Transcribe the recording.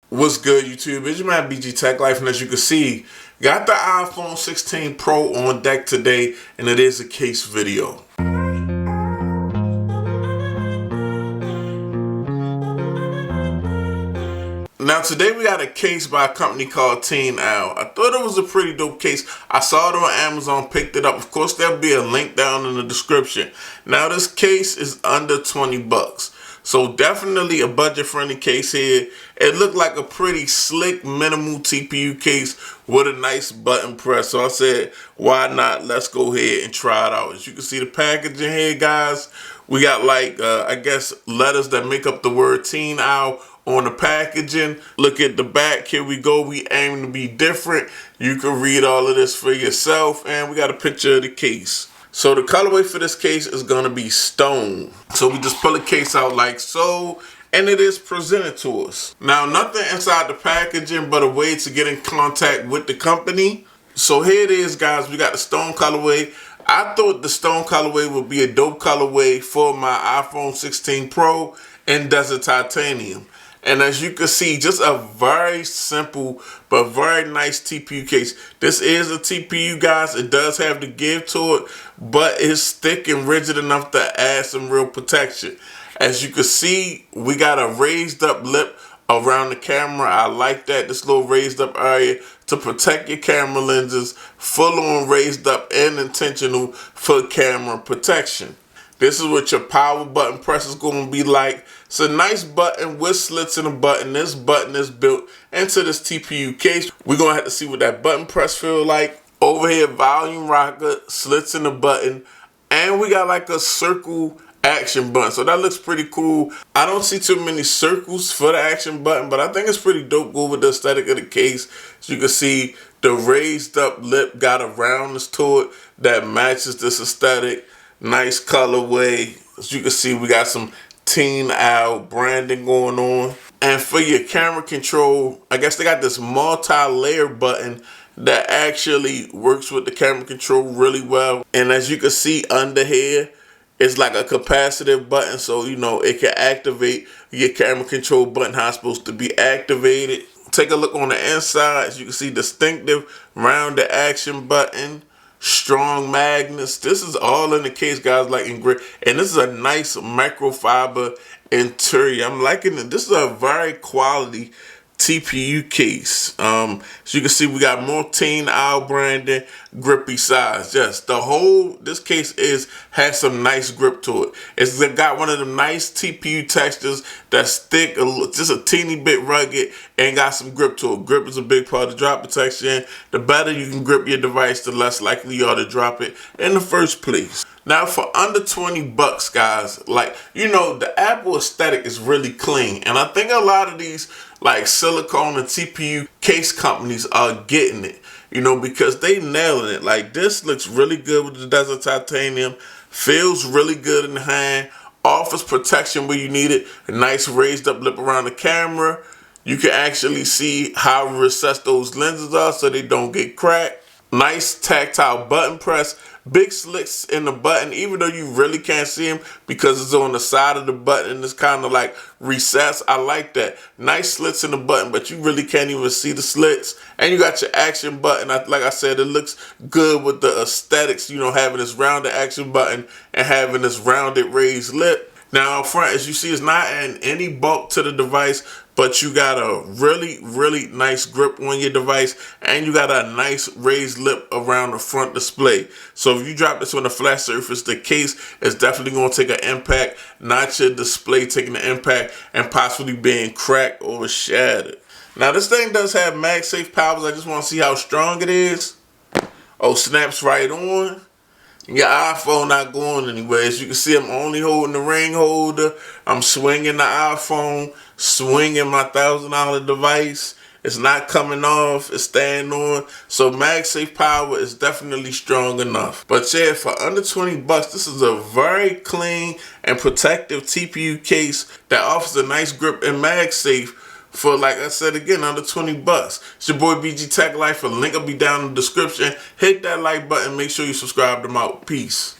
What's good, YouTube? It's your man BG Tech Life, and as you can see, got the iPhone 16 Pro on deck today, and it is a case video. Now today we got a case by a company called TineeOWL. I thought it was a pretty dope case. I saw it on Amazon, picked it up. Of course, there'll be a link down in the description. Now this case is under 20 bucks. So definitely a budget-friendly case here. It looked like a pretty slick, minimal TPU case with a nice button press. So I said, why not? Let's go ahead and try it out. As you can see the packaging here, guys, we got like, I guess, letters that make up the word TineeOWL on the packaging. Look at the back. Here we go. We aim to be different. You can read all of this for yourself. And we got a picture of the case. So the colorway for this case is going to be stone. So we just pull the case out like so, and it is presented to us. Now, nothing inside the packaging but a way to get in contact with the company. So here it is, guys. We got the stone colorway. I thought the stone colorway would be a dope colorway for my iPhone 16 Pro in Desert Titanium. And as you can see, just a very simple but very nice TPU case. This is a TPU, guys. It does have the give to it, but it's thick and rigid enough to add some real protection. As you can see, we got a raised up lip around the camera. I like that, this little raised up area to protect your camera lenses. Full on raised up and intentional for camera protection. This is what your power button press is going to be like. It's a nice button with slits in the button. This button is built into this TPU case. We're going to have to see what that button press feel like. Over here, volume rocker, slits in the button. And we got like a circle action button. So that looks pretty cool. I don't see too many circles for the action button, but I think it's pretty dope. Go with the aesthetic of the case. As you can see, the raised up lip got a roundness to it that matches this aesthetic. Nice colorway. As you can see, we got some TineeOWL branding going on. And for your camera control, I guess they got this multi-layer button that actually works with the camera control really well. And as you can see under here, it's like a capacitive button, so you know it can activate your camera control button how it's supposed to be activated. Take a look on the inside. As you can see, distinctive rounded action button. Strong magnets. This is all in the case, guys, like in grit. And this is a nice microfiber interior. I'm liking it. This is a very quality TPU case. So you can see we got more TineeOWL branding, grippy size. Yes, this case has some nice grip to it. It's got one of the nice TPU textures that's thick, just a teeny bit rugged, and got some grip to it. Grip is a big part of drop protection. The better you can grip your device, the less likely you are to drop it in the first place. Now for under 20 bucks, guys, like, you know, the Apple aesthetic is really clean. And I think a lot of these like silicone and TPU case companies are getting it, you know, because they nailing it. Like, this looks really good with the Desert Titanium, feels really good in the hand, offers protection where you need it, a nice raised up lip around the camera. You can actually see how recessed those lenses are so they don't get cracked. Nice tactile button press. Big slits in the button, even though you really can't see them because it's on the side of the button and it's kind of like recessed. I like that. Nice slits in the button, but you really can't even see the slits. And you got your action button. Like I said, it looks good with the aesthetics, you know, having this rounded action button and having this rounded raised lip. Now up front, as you see, it's not adding any bulk to the device, but you got a really, really nice grip on your device, and you got a nice raised lip around the front display. So if you drop this on a flat surface, the case is definitely going to take an impact, not your display taking the impact and possibly being cracked or shattered. Now this thing does have MagSafe powers. I just want to see how strong it is. Oh, snaps right on. Your iPhone not going anywhere. As you can see, I'm only holding the ring holder. I'm swinging the iPhone, swinging my $1,000 device. It's not coming off. It's staying on. So MagSafe power is definitely strong enough. But yeah, for under 20 bucks, this is a very clean and protective TPU case that offers a nice grip and MagSafe for, like I said again, under 20 bucks. It's your boy BG Tech Life. A link will be down in the description. Hit that like button. Make sure you subscribe to my Peace.